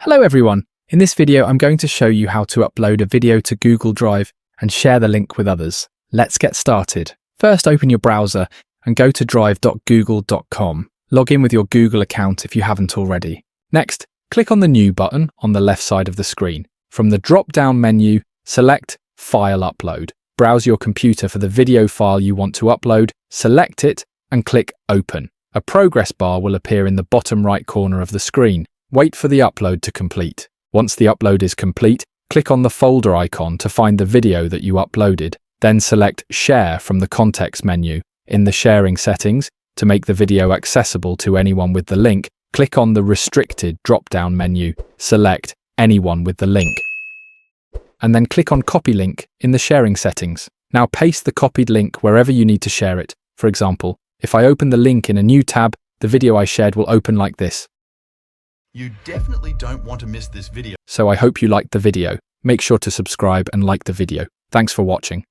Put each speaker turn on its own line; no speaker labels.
Hello everyone! In this video I'm going to show you how to upload a video to Google Drive and share the link with others. Let's get started. First open your browser and go to drive.google.com. Log in with your Google account if you haven't already. Next, click on the New button on the left side of the screen. From the drop-down menu, select File Upload. Browse your computer for the video file you want to upload, select it and click Open. A progress bar will appear in the bottom right corner of the screen. Wait for the upload to complete. Once the upload is complete, click on the folder icon to find the video that you uploaded. Then select Share from the context menu. In the sharing settings, to make the video accessible to anyone with the link, click on the Restricted drop-down menu. Select Anyone with the link. And then click on Copy Link in the sharing settings. Now paste the copied link wherever you need to share it. For example, if I open the link in a new tab, the video I shared will open like this.
You definitely don't want to miss this video.
So I hope you liked the video. Make sure to subscribe and like the video. Thanks for watching.